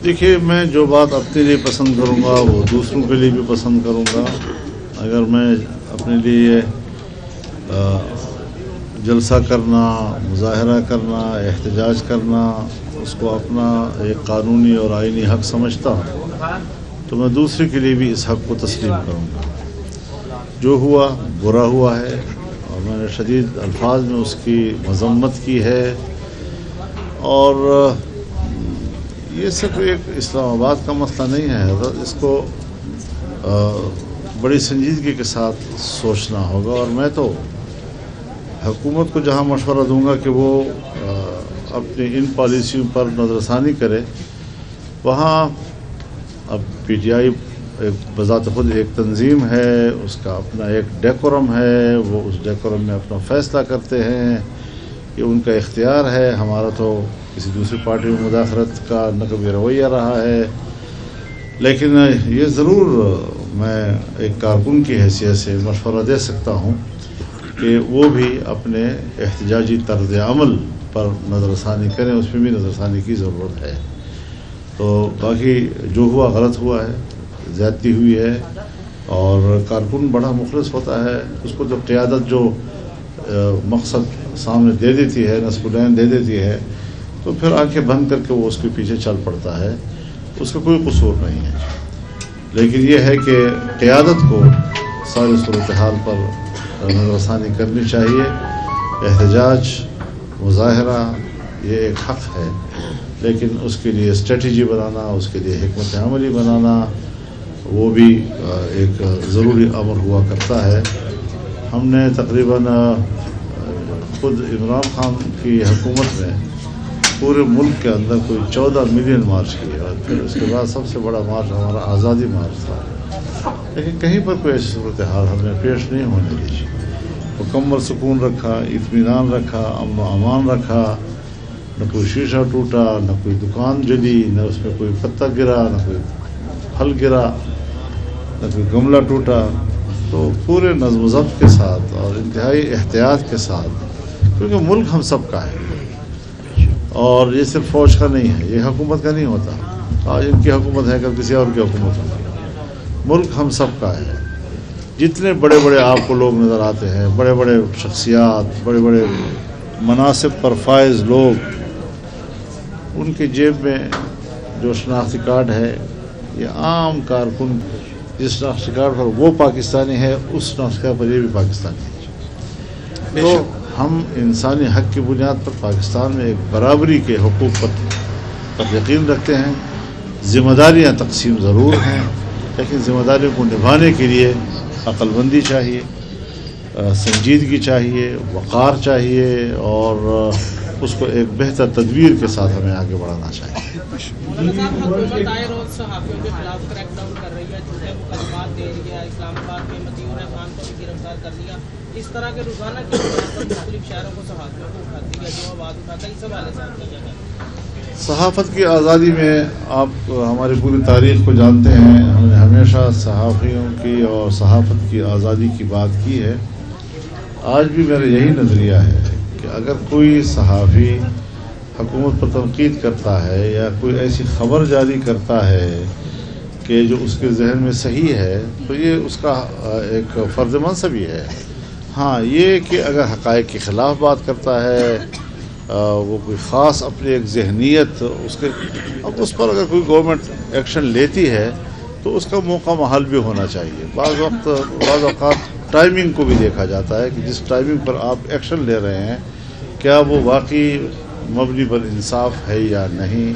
دیکھیے، میں جو بات اپنے لیے پسند کروں گا وہ دوسروں کے لیے بھی پسند کروں گا. اگر میں اپنے لیے جلسہ کرنا، مظاہرہ کرنا، احتجاج کرنا اس کو اپنا ایک قانونی اور آئینی حق سمجھتا ہوں تو میں دوسرے کے لیے بھی اس حق کو تسلیم کروں گا. جو ہوا برا ہوا ہے اور میں نے شدید الفاظ میں اس کی مذمت کی ہے. اور یہ صرف ایک اسلام آباد کا مسئلہ نہیں ہے حضرت، اس کو بڑی سنجیدگی کے ساتھ سوچنا ہوگا. اور میں تو حکومت کو جہاں مشورہ دوں گا کہ وہ اپنی ان پالیسیوں پر نظر ثانی کرے، وہاں اب پی ٹی آئی بذات خود ایک تنظیم ہے، اس کا اپنا ایک ڈیکورم ہے، وہ اس ڈیکورم میں اپنا فیصلہ کرتے ہیں، یہ ان کا اختیار ہے. ہمارا تو کسی دوسری پارٹی میں مداخلت کا نہ کبھی رویہ رہا ہے. لیکن یہ ضرور میں ایک کارکن کی حیثیت سے مشورہ دے سکتا ہوں کہ وہ بھی اپنے احتجاجی طرز عمل پر نظر ثانی کریں، اس میں بھی نظر ثانی کی ضرورت ہے. تو باقی جو ہوا غلط ہوا ہے، زیادتی ہوئی ہے، اور کارکن بڑا مخلص ہوتا ہے. اس کو جب قیادت جو مقصد سامنے دے دیتی ہے، نصب العین دے دیتی ہے، تو پھر آنکھیں بند کر کے وہ اس کے پیچھے چل پڑتا ہے. اس کا کوئی قصور نہیں ہے. لیکن یہ ہے کہ قیادت کو ساری صورتحال پر نظر ثانی کرنی چاہیے. احتجاج، مظاہرہ یہ ایک حق ہے، لیکن اس کے لیے اسٹریٹجی بنانا، اس کے لیے حکمت عملی بنانا وہ بھی ایک ضروری امر ہوا کرتا ہے. ہم نے تقریباً خود عمران خان کی حکومت میں پورے ملک کے اندر کوئی 14 ملین مارچ کیے، اور پھر اس کے بعد سب سے بڑا مارچ ہمارا آزادی مارچ تھا. لیکن کہیں پر کوئی ایسی صورتحال ہم نے پیش نہیں ہونے دی. مکمل سکون رکھا، اطمینان رکھا، امن و امان رکھا. نہ کوئی شیشہ ٹوٹا، نہ کوئی دکان جلی، نہ اس میں کوئی پتا گرا، نہ کوئی پھل گرا، نہ کوئی گملہ ٹوٹا. تو پورے نظم و ضبط کے ساتھ اور انتہائی احتیاط کے ساتھ، کیونکہ ملک ہم سب کا ہے اور یہ صرف فوج کا نہیں ہے، یہ حکومت کا نہیں ہوتا. آج ان کی حکومت ہے، کل کسی اور کی حکومت ہے. ملک ہم سب کا ہے. جتنے بڑے بڑے آپ کو لوگ نظر آتے ہیں، بڑے بڑے شخصیات، بڑے بڑے مناصب پر فائز لوگ، ان کے جیب میں جو شناختی کارڈ ہے، یہ عام کارکن جس شناختی کارڈ پر وہ پاکستانی ہے، اس شناختی کارڈ پر یہ بھی پاکستانی ہے. تو ہم انسانی حق کی بنیاد پر پاکستان میں ایک برابری کے حقوق پر یقین رکھتے ہیں. ذمہ داریاں تقسیم ضرور ہیں، لیکن ذمہ داریوں کو نبھانے کے لیے عقل مندی چاہیے، سنجیدگی چاہیے، وقار چاہیے، اور اس کو ایک بہتر تدبیر کے ساتھ ہمیں آگے بڑھانا چاہیے. حکومت آئے روز صحافیوں کے خلاف کریک ڈاؤن کر رہی ہے، جھوٹے مقدمات دے رہی ہے. اسلام آباد میں مطیع خان کو بھی گرفتار کر لیا. اس طرح کے روزانہ کی بنیاد پر مختلف شہروں کو صحافیوں کو اٹھاتی ہے، جو آواز اٹھاتا ہے. اس حوالے سے آپ کیا کہتے ہیں؟ صحافت کی آزادی میں آپ ہماری پوری تاریخ کو جانتے ہیں. ہم نے ہمیشہ صحافیوں کی اور صحافت کی آزادی کی بات کی ہے. آج بھی میرا یہی نظریہ ہے کہ اگر کوئی صحافی حکومت پر تنقید کرتا ہے یا کوئی ایسی خبر جاری کرتا ہے کہ جو اس کے ذہن میں صحیح ہے، تو یہ اس کا ایک فرض منصبی ہے. ہاں، یہ کہ اگر حقائق کے خلاف بات کرتا ہے، وہ کوئی خاص اپنی ایک ذہنیت اب اس پر اگر کوئی گورنمنٹ ایکشن لیتی ہے تو اس کا موقع محل بھی ہونا چاہیے. بعض اوقات ٹائمنگ کو بھی دیکھا جاتا ہے کہ جس ٹائمنگ پر آپ ایکشن لے رہے ہیں کیا وہ واقعی مبنی پر انصاف ہے یا نہیں،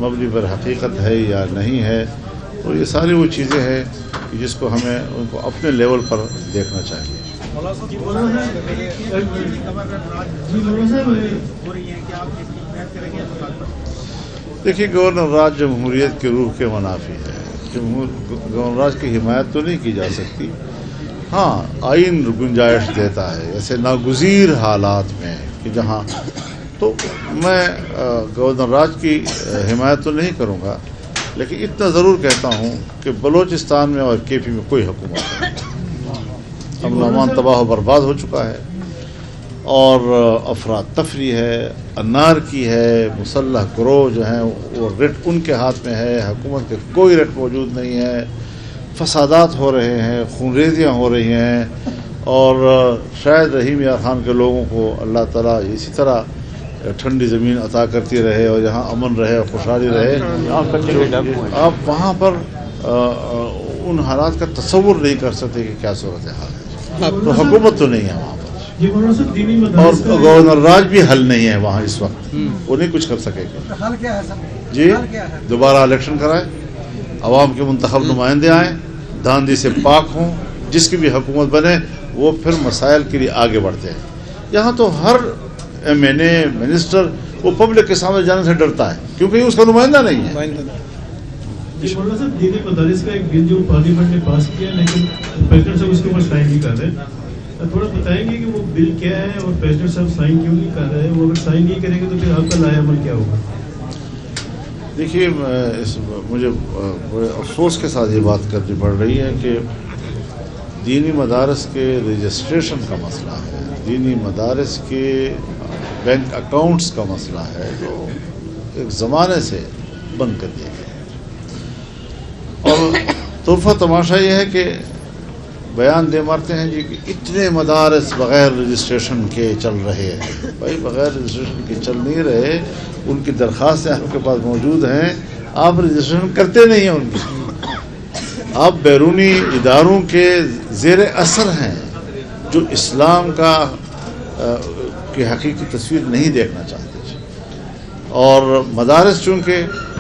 مبنی پر حقیقت ہے یا نہیں ہے. تو یہ ساری وہ چیزیں ہیں جس کو ہمیں ان کو اپنے لیول پر دیکھنا چاہیے. دیکھیے، گورنر راج جمہوریت کی روح کے منافی ہے. گورنر راج کی حمایت تو نہیں کی جا سکتی. ہاں، آئین گنجائش دیتا ہے ایسے ناگزیر حالات میں کہ جہاں، تو میں گورنر راج کی حمایت تو نہیں کروں گا، لیکن اتنا ضرور کہتا ہوں کہ بلوچستان میں اور کے پی میں کوئی حکومت نہیں. امن و امان تباہ و برباد ہو چکا ہے، اور افراد تفریح ہے، انار کی ہے، مسلح گروہ جو ہیں وہ رٹ ان کے ہاتھ میں ہے، حکومت کے کوئی رٹ موجود نہیں ہے، فسادات ہو رہے ہیں، خونریزیاں ہو رہی ہیں، اور شاید رحیم یار خان کے لوگوں کو اللہ تعالیٰ اسی طرح ٹھنڈی زمین عطا کرتی رہے اور یہاں امن رہے اور خوشحالی رہے. آپ وہاں پر ان حالات کا تصور نہیں کر سکتے کہ کیا صورتحال ہے. تو حکومت تو نہیں ہے وہاں پر، اور گورنر راج بھی حل نہیں ہے وہاں اس وقت، وہ نہیں کچھ کر سکے گا. جی دوبارہ الیکشن کرائے، عوام کے منتخب نمائندے آئیں، دھاندلی سے پاک ہوں، جس کی بھی حکومت بنے وہ پھر مسائل کے لیے آگے بڑھتے ہیں. یہاں تو ہر ایم این اے منسٹر وہ پبلک کے سامنے جانے سے ڈرتا ہے کیونکہ اس کا نمائندہ نہیں ہے. مولانا صاحب دینی مدارس کا ایک بل جو پارلیمنٹ نے پاس کیا لیکن پریزیڈنٹ صاحب اس کے اوپر سائن نہیں کر رہے، تھوڑا بتائیں گے کہ وہ بل کیا ہے اور پریزیڈنٹ صاحب سائن کیوں نہیں کر رہے؟ وہ اگر سائن نہیں کریں گے تو پھر آپ کا لائحہ عمل کیا ہوگا؟ دیکھیے مجھے بڑے افسوس کے ساتھ یہ بات کرنی پڑ رہی ہے کہ دینی مدارس کے رجسٹریشن کا مسئلہ ہے، دینی مدارس کے بینک اکاؤنٹس کا مسئلہ ہے جو ایک زمانے سے بند کر دیا گیا. اور طرفہ تماشا یہ ہے کہ بیان دے مارتے ہیں جی کہ اتنے مدارس بغیر رجسٹریشن کے چل رہے ہیں. بھائی بغیر رجسٹریشن کے چل نہیں رہے، ان کی درخواستیں آپ کے پاس موجود ہیں، آپ رجسٹریشن کرتے نہیں ہیں ان کی. آپ بیرونی اداروں کے زیر اثر ہیں جو اسلام کا کی حقیقی تصویر نہیں دیکھنا چاہتے. اور مدارس چونکہ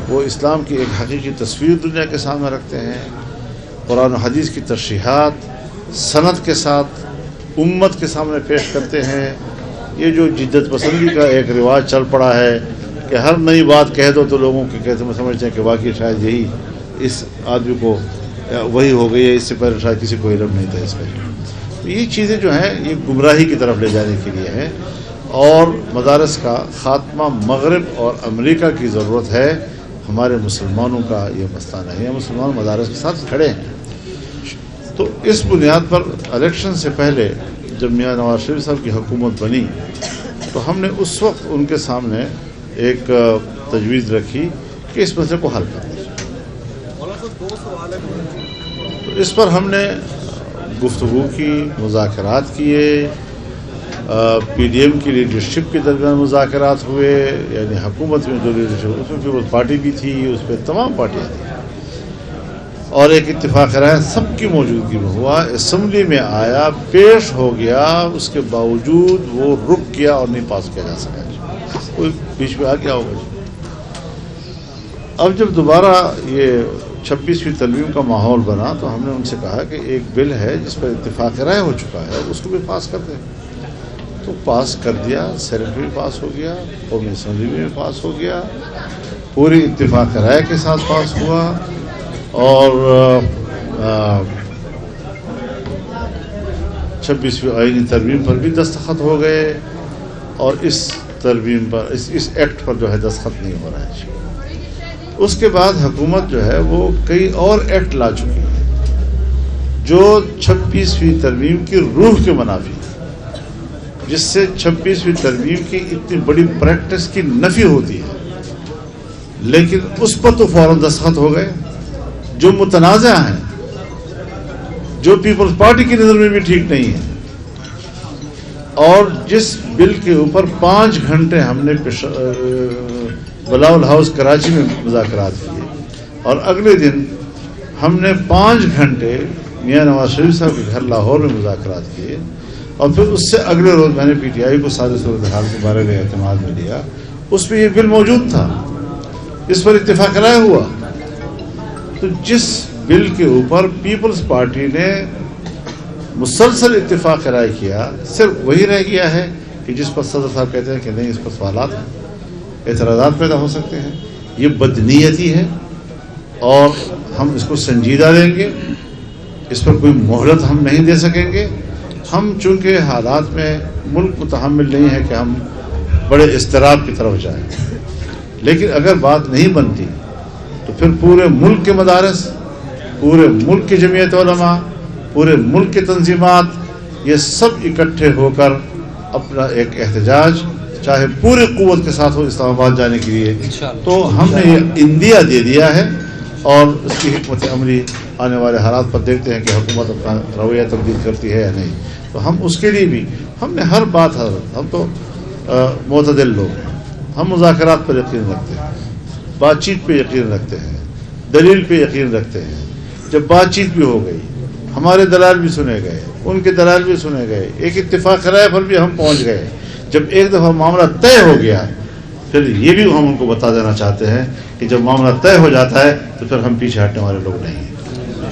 وہ اسلام کی ایک حقیقی تصویر دنیا کے سامنے رکھتے ہیں، قرآن و حدیث کی تشریحات سند کے ساتھ امت کے سامنے پیش کرتے ہیں. یہ جو جدت پسندی کا ایک رواج چل پڑا ہے کہ ہر نئی بات کہہ دو تو لوگوں کے کہتے میں سمجھتے ہیں کہ واقعی شاید یہی اس آدمی کو وہی ہو گئی ہے، اس سے پہلے شاید کسی کو علم نہیں تھا اس کا. یہ چیزیں جو ہیں یہ گمراہی کی طرف لے جانے کے لیے ہیں، اور مدارس کا خاتمہ مغرب اور امریکہ کی ضرورت ہے. ہمارے مسلمانوں کا یہ مسئلہ نہیں ہے، مسلمان مدارس کے ساتھ کھڑے ہیں. تو اس بنیاد پر الیکشن سے پہلے جب میاں نواز شریف صاحب کی حکومت بنی تو ہم نے اس وقت ان کے سامنے ایک تجویز رکھی کہ اس مسئلے کو حل کرنا چاہیے. تو اس پر ہم نے گفتگو کی، مذاکرات کیے، پی ڈی ایم کی لیڈرشپ کے درمیان مذاکرات ہوئے، یعنی حکومت میں جو لیڈرشپ اس میں پیپلز پارٹی بھی تھی، اس پہ تمام پارٹیاں تھیں، اور ایک اتفاق رائے سب کی موجودگی میں ہوا. اسمبلی میں آیا، پیش ہو گیا، اس کے باوجود وہ رک گیا اور نہیں پاس کیا جا سکا. کوئی بیچ میں آ گیا ہوگا. اب جب دوبارہ یہ 26ویں ترمیم کا ماحول بنا تو ہم نے ان سے کہا کہ ایک بل ہے جس پر اتفاق رائے ہو چکا ہے، اس کو بھی پاس کر دیں. تو پاس کر دیا، سینٹ میں پاس ہو گیا، قومی اسمبلی میں پاس ہو گیا، پوری اتفاق رائے کے ساتھ پاس ہوا. اور 26ویں آئینی ترمیم پر بھی دستخط ہو گئے، اور اس ترمیم پر اس ایکٹ پر جو ہے دستخط نہیں ہو رہا ہے. اس کے بعد حکومت جو ہے وہ کئی اور ایکٹ لا چکی ہے جو 26ویں ترمیم کی روح کے منافی، جس سے 26ویں ترمیم کی اتنی بڑی پریکٹس کی نفی ہوتی ہے. لیکن اس پر تو فوراً دستخط ہو گئے جو متنازع ہیں، جو پیپلز پارٹی کی نظر میں بھی ٹھیک نہیں ہے. اور جس بل کے اوپر 5 گھنٹے ہم نے بلاول ہاؤس کراچی میں مذاکرات کیے، اور اگلے دن ہم نے 5 گھنٹے میاں نواز شریف صاحب کے گھر لاہور میں مذاکرات کیے، اور پھر اس سے اگلے روز میں نے پی ٹی آئی کو ساری صورتحال کے بارے میں اعتماد میں لیا. اس میں یہ بل موجود تھا، اس پر اتفاق رائے ہوا. تو جس بل کے اوپر پیپلز پارٹی نے مسلسل اتفاق رائے کیا، صرف وہی رہ گیا ہے کہ جس پر صدر صاحب کہتے ہیں کہ نہیں، اس پر سوالات ہیں، اعتراضات پیدا ہو سکتے ہیں. یہ بدنیتی ہے اور ہم اس کو سنجیدہ لیں گے، اس پر کوئی مہلت ہم نہیں دے سکیں گے. ہم چونکہ حالات میں ملک متحمل نہیں ہے کہ ہم بڑے اضطراب کی طرف جائیں، لیکن اگر بات نہیں بنتی تو پھر پورے ملک کے مدارس، پورے ملک کی جمعیت علماء، پورے ملک کی تنظیمات، یہ سب اکٹھے ہو کر اپنا ایک احتجاج چاہے پوری قوت کے ساتھ ہو اسلام آباد جانے کے لیے، تو ہم نے یہ اندیا دے دیا ہے اور اس کی حکمت عملی آنے والے حالات پر دیکھتے ہیں کہ حکومت اپنا رویہ تبدیل کرتی ہے یا نہیں. تو ہم اس کے لیے بھی ہم نے ہر بات ہم تو معتدل لوگ ہیں، ہم مذاکرات پر یقین رکھتے ہیں، بات چیت پہ یقین رکھتے ہیں، دلیل پہ یقین رکھتے ہیں. جب بات چیت بھی ہو گئی، ہمارے دلائل بھی سنے گئے، ان کے دلائل بھی سنے گئے، ایک اتفاق رائے پر بھی ہم پہنچ گئے. جب ایک دفعہ معاملہ طے ہو گیا، پھر یہ بھی ہم ان کو بتا دینا چاہتے ہیں کہ جب معاملہ طے ہو جاتا ہے تو پھر ہم پیچھے ہٹنے والے لوگ نہیں ہیں.